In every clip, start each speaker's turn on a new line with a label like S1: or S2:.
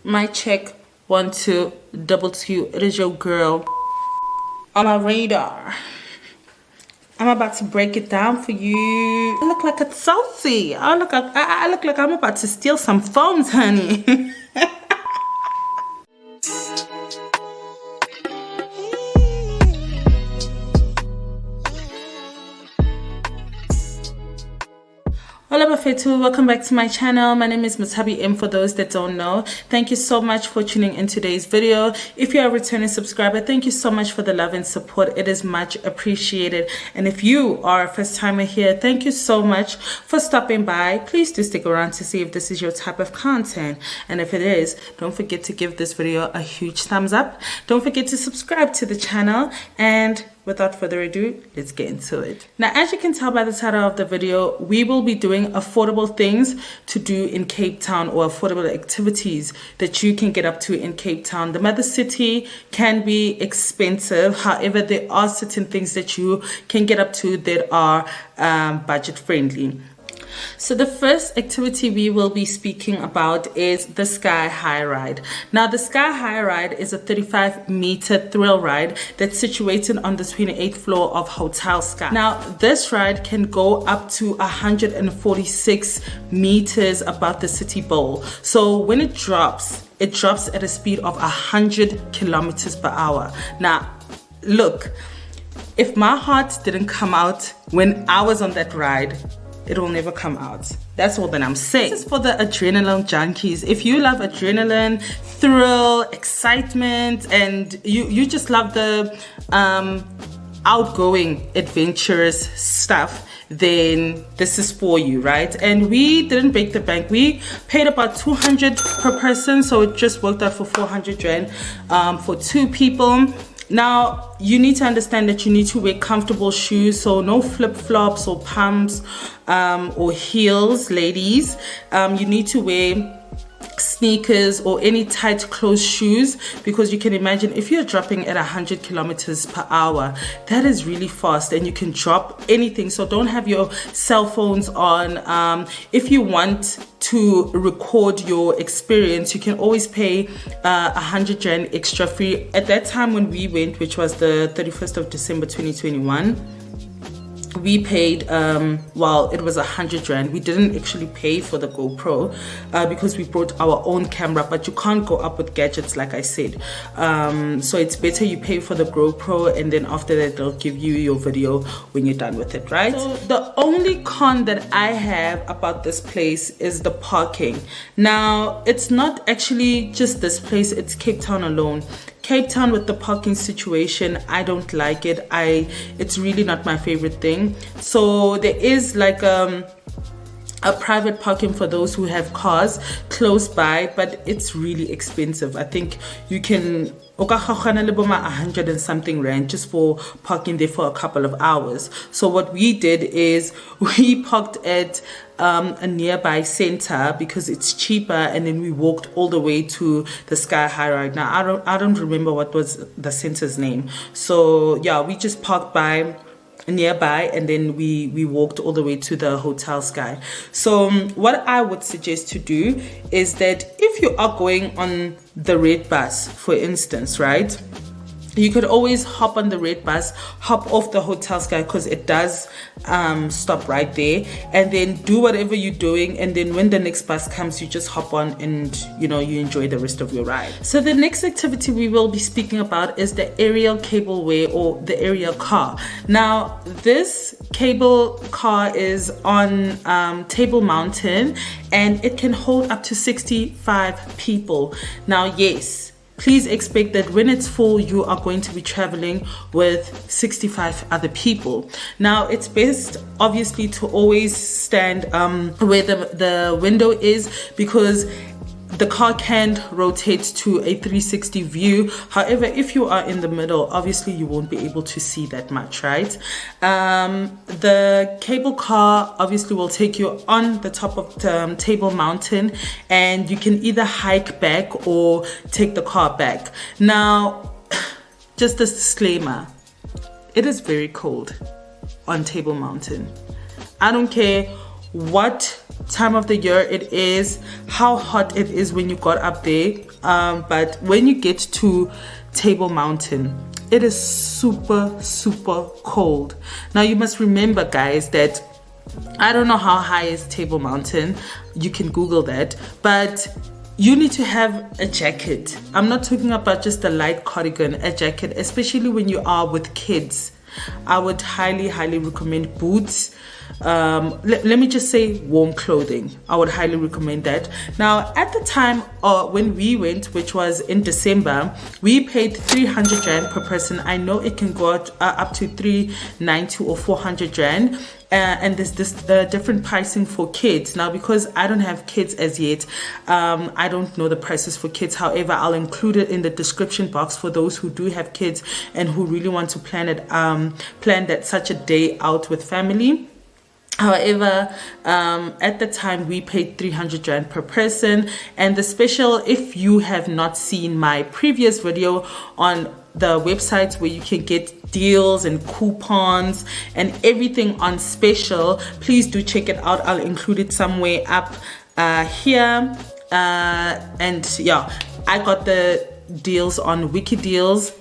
S1: My check 1 2 double 2. It is your girl on my radar. I'm about to break it down for you. I look like it's salty. I look like I'm about to steal some phones, honey. Hola Bafetu, welcome back to my channel. My name is Motshabi M for those that don't know. Thank you so much for tuning in today's video. If you are a returning subscriber, thank you so much for the love and support. It is much appreciated. And if you are a first timer here, thank you so much for stopping by. Please do stick around to see if this is your type of content. And if it is, don't forget to give this video a huge thumbs up. Don't forget to subscribe to the channel, and without further ado, let's get into it. Now, as you can tell by the title of the video, we will be doing affordable things to do in Cape Town, or affordable activities that you can get up to in Cape Town. The mother city can be expensive. However, there are certain things that you can get up to that are budget friendly. So the first activity we will be speaking about is the Sky High Ride. Now, the Sky High Ride is a 35-meter thrill ride that's situated on the 28th floor of Hotel Sky. Now, this ride can go up to 146 meters above the city bowl. So when it drops at a speed of 100 kilometers per hour. Now, look, if my heart didn't come out when I was on that ride, it will never come out. That's all that I'm saying. This is for the adrenaline junkies. If you love adrenaline, thrill, excitement, and you just love the outgoing, adventurous stuff, then this is for you, right? And we didn't break the bank. We paid about 200 per person, so it just worked out for 400 rand for 2 people. Now, you need to understand that you need to wear comfortable shoes, so no flip-flops or pumps or heels, ladies. You need to wear sneakers or any tight closed shoes, because you can imagine if you're dropping at 100 kilometers per hour, that is really fast and you can drop anything. So don't have your cell phones on. If you want to record your experience, you can always pay 100 rand extra free. At that time when we went, which was the 31st of December 2021, we paid well, it was 100 rand. We didn't actually pay for the GoPro because we brought our own camera, but you can't go up with gadgets, like I said. So it's better you pay for the GoPro, and then after that they'll give you your video when you're done with it, right? So the only con that I have about this place is the parking. Now, it's not actually just this place, it's Cape Town alone. Cape Town with the parking situation, I don't like it. It's really not my favorite thing. So there is like a private parking for those who have cars close by, but it's really expensive. I think you can 100 and something rand just for parking there for a couple of hours. So what we did is we parked at a nearby center because it's cheaper, and then we walked all the way to the Sky High Ride. Now I don't remember what was the center's name. So yeah, we just parked nearby, and then we walked all the way to the Hotel Sky. So what I would suggest to do is that if you are going on the red bus, for instance, right, you could always hop on the red bus, hop off the Hotel Sky, because it does stop right there, and then do whatever you're doing, and then when the next bus comes, you just hop on and you enjoy the rest of your ride. So the next activity we will be speaking about is the Arielcableway, or the Ariel car. Now, this cable car is on Tablemountain, and it can hold up to 65 people. Now, yes, please expect that when it's full, you are going to be traveling with 65 other people. Now, it's best, obviously, to always stand where the window is, because the car can rotate to a 360 view. However, if you are in the middle, obviously you won't be able to see that much, right? The cable car obviously will take you on the top of the Tablemountain, and you can either hike back or take the car back. Now, just a disclaimer, it is very cold on Tablemountain. I don't care what time of the year it is, how hot it is when you got up there, but when you get to Tablemountain, it is super cold. Now you must remember, guys, that I don't know how high is Tablemountain. You can Google that, but you need to have a jacket. I'm not talking about just a light cardigan, a jacket, especially when you are with kids. I would highly recommend boots. Let me just say warm clothing. I would highly recommend that. Now at the time when we went, which was in December, we paid 300 rand per person. I know it can go up to 390 or 400 rand. And there's this different pricing for kids. Now, because I don't have kids as yet, I don't know the prices for kids. However, I'll include it in the description box for those who do have kids and who really want to plan that such a day out with family. However, at the time we paid 300 rand per person. And the special, if you have not seen my previous video on the websites where you can get deals and coupons and everything on special, please do check it out. I'll include it somewhere up here. And yeah, I got the deals on Wiki Deals,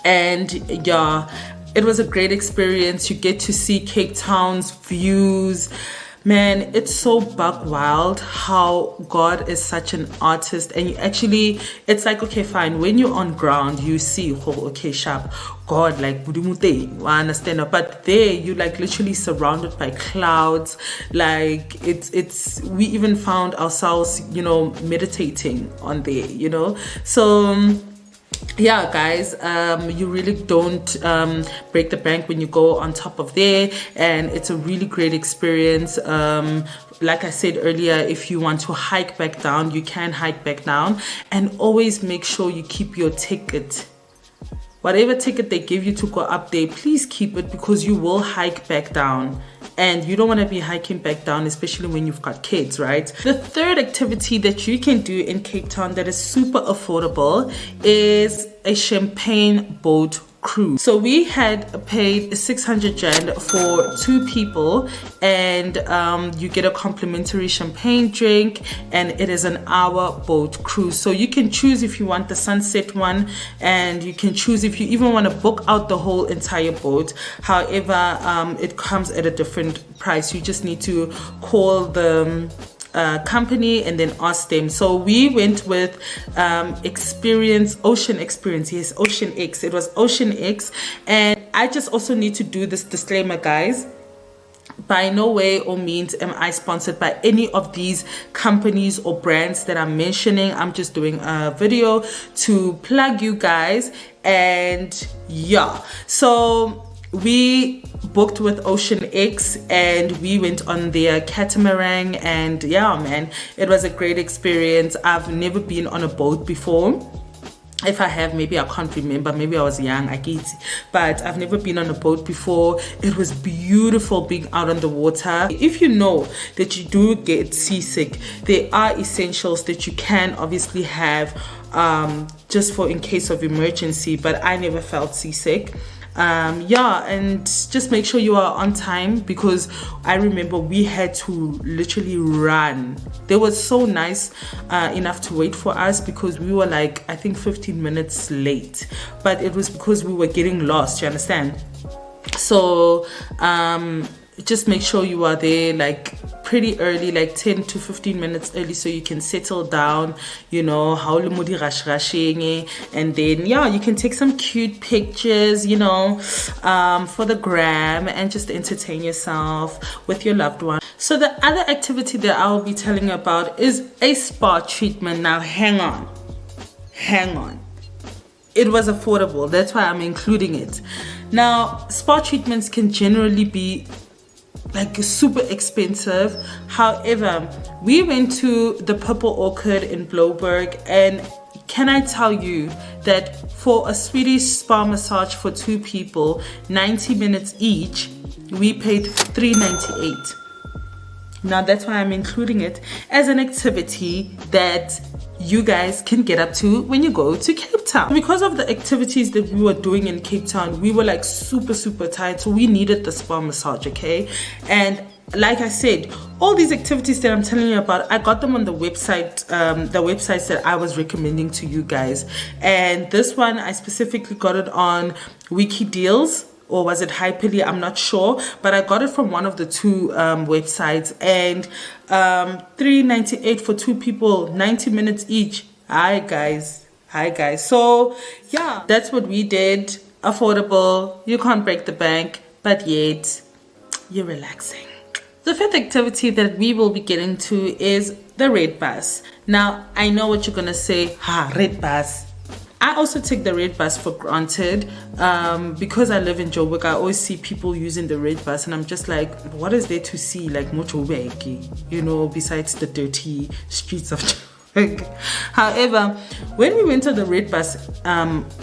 S1: and yeah, it was a great experience. You get to see Cape Town's views. Man, it's so buck wild how God is such an artist. And you actually, it's like, okay, fine, when you're on ground, you see, oh, okay, sharp, God, like, I understand. But there, you like literally surrounded by clouds. Like, we even found ourselves, you know, meditating on there, you know. So yeah, guys, you really don't break the bank when you go on top of there, and it's a really great experience. Like I said earlier, if you want to hike back down, you can hike back down, and always make sure you keep your ticket. Whatever ticket they give you to go up there, please keep it, because you will hike back down. And you don't want to be hiking back down, especially when you've got kids, right? The third activity that you can do in Cape Town that is super affordable is a champagne boat cruise. So we had paid 600 rand for 2 people, and you get a complimentary champagne drink, and it is an hour boat cruise. So you can choose if you want the sunset one, and you can choose if you even want to book out the whole entire boat. However, it comes at a different price. You just need to call the company and then ask them. So we went with Ocean Experience. Yes, Ocean X. It was Ocean X. And I just also need to do this disclaimer, guys. By no way or means am I sponsored by any of these companies or brands that I'm mentioning. I'm just doing a video to plug you guys. And yeah, so we booked with Ocean X and we went on their catamaran, and yeah, man, it was a great experience. I've never been on a boat before. If I have, maybe I can't remember, maybe I was young, I get it, but I've never been on a boat before. It was beautiful being out on the water. If you know that you do get seasick, there are essentials that you can obviously have just for in case of emergency, but I never felt seasick. Yeah, and just make sure you are on time, because I remember we had to literally run. They were so nice enough to wait for us, because we were like, I think 15 minutes late, but it was because we were getting lost, you understand? So just make sure you are there like pretty early, like 10 to 15 minutes early, so you can settle down, you know, and then yeah, you can take some cute pictures, you know, for the gram, and just entertain yourself with your loved one. So the other activity that I'll be telling you about is a spa treatment. Now hang on, it was affordable, that's why I'm including it. Now spa treatments can generally be like super expensive. However, we went to the Purple Orchid in Bloberg, and can I tell you that for a Swedish spa massage for 2 people, 90 minutes each, we paid 398. Now that's why I'm including it as an activity that you guys can get up to when you go to Cape Town. Because of the activities that we were doing in Cape Town, we were like super tired, so we needed the spa massage, okay? And like I said, all these activities that I'm telling you about, I got them on the website, the websites that I was recommending to you guys. And this one, I specifically got it on Wiki Deals, or was it Hyperly? I'm not sure, but I got it from one of the two websites. And $3.98 for 2 people, 90 minutes each. Hi guys. So yeah, that's what we did. Affordable, you can't break the bank, but yet you're relaxing. The fifth activity that we will be getting to is the red bus. Now, I know what you're gonna say, red bus. I also take the red bus for granted because I live in Joburg. I always see people using the red bus, and I'm just like, what is there to see, like Motshabi, besides the dirty streets of Joburg. However, when we went on the red bus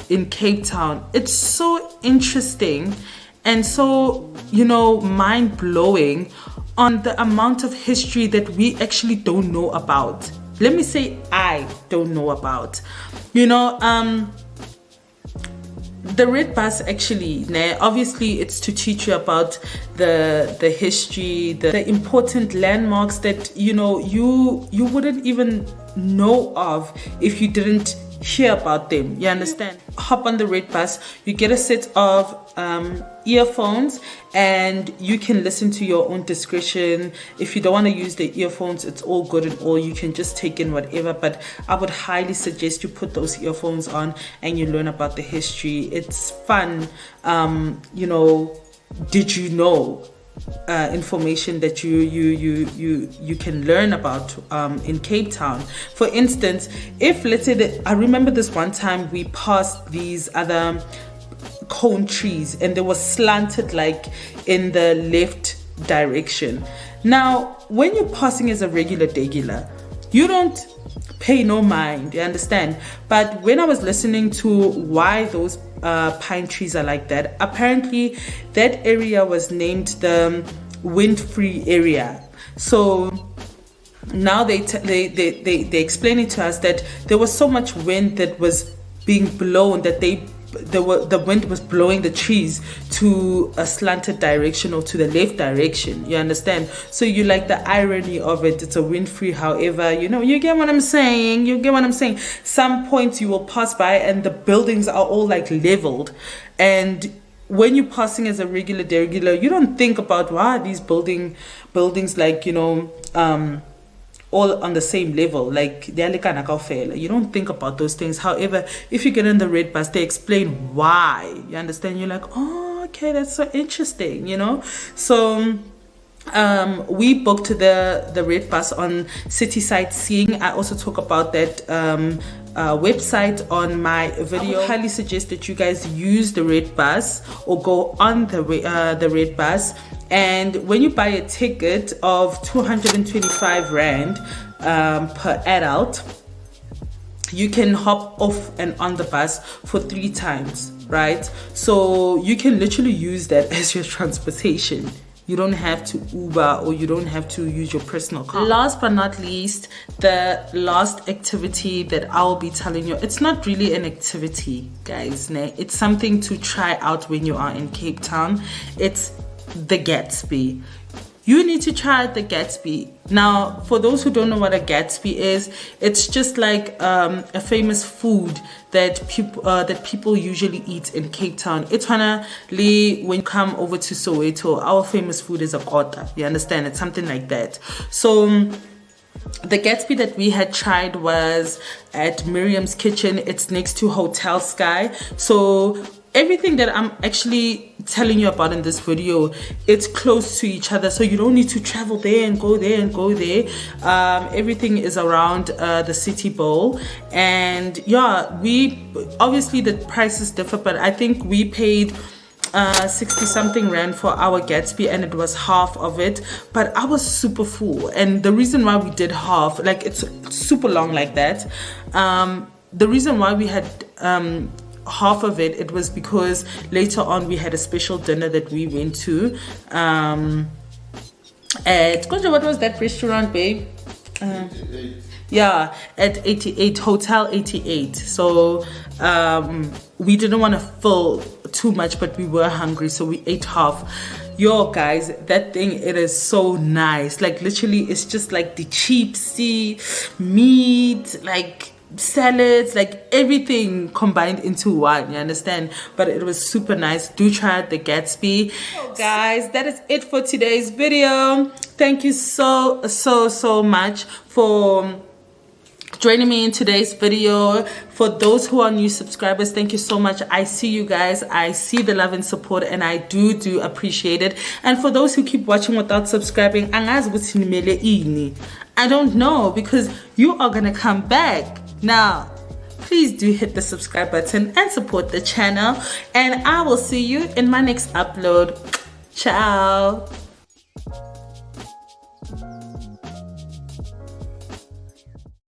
S1: in Cape Town, it's so interesting and so, mind-blowing on the amount of history that we actually don't know about. Let me say I don't know about. The red bus actually, obviously it's to teach you about the history, the important landmarks that you wouldn't even know of if you didn't hear about them. You understand? Hop on the red bus, you get a set of earphones, and you can listen to your own discretion. If you don't want to use the earphones, it's all good and all, you can just take in whatever, but I would highly suggest you put those earphones on and you learn about the history. It's fun. Did you know information that you can learn about in Cape Town. For instance, if let's say I remember this one time we passed these other cone trees and they were slanted like in the left direction. Now when you're passing as a regular you don't pay no mind, you understand? But when I was listening to why those pine trees are like that, apparently that area was named the wind-free area. So now they explain it to us that there was so much wind that was being blown that the wind was blowing the trees to a slanted direction or to the left direction. You understand? So you like the irony of it. It's a wind-free. However, you get what I'm saying. Some points you will pass by and the buildings are all like leveled, and when you're passing as a regular, you don't think about why these buildings like all on the same level, like you don't think about those things. However, if you get in the red bus, they explain why. You understand? You're like, oh, okay, that's so interesting, So we booked the red bus on City Sightseeing. I also talk about that website on my video. I would highly suggest that you guys use the red bus or go on the red bus. And when you buy a ticket of 225 Rand per adult, you can hop off and on the bus for 3 times, right? So you can literally use that as your transportation. You don't have to Uber or you don't have to use your personal car. Last but not least, the last activity that I'll be telling you, it's not really an activity, guys. It's something to try out when you are in Cape Town. It's the Gatsby. You need to try the Gatsby. Now, for those who don't know what a Gatsby is, it's just like a famous food that people usually eat in Cape Town. It's when you come over to Soweto, our famous food is a kota. You understand? It's something like that. So the Gatsby that we had tried was at Miriam's Kitchen. It's next to Hotel Sky. So everything that I'm actually telling you about in this video, it's close to each other, so you don't need to travel there and go there and go there. Everything is around the City Bowl, and yeah, we obviously the prices differ, but I think we paid 60 something Rand for our Gatsby, and it was half of it, but I was super full. And the reason why we did half, like it's super long like that, the reason why we had half of it was because later on we had a special dinner that we went to at what was that restaurant, babe? Yeah, at 88 Hotel 88. So we didn't want to fill too much, but we were hungry, so we ate half. Yo guys, that thing, it is so nice. Like literally it's just like the cheap meat, like salads, like everything combined into one, you understand? But it was super nice. Do try the Gatsby. So guys, that is it for today's video. Thank you so much for joining me in today's video. For those who are new subscribers, thank you so much. I see you guys, I see the love and support, and I do appreciate it. And for those who keep watching without subscribing, I don't know, because you are gonna come back. Now please do hit the subscribe button and support the channel, and I will see you in my next upload. Ciao.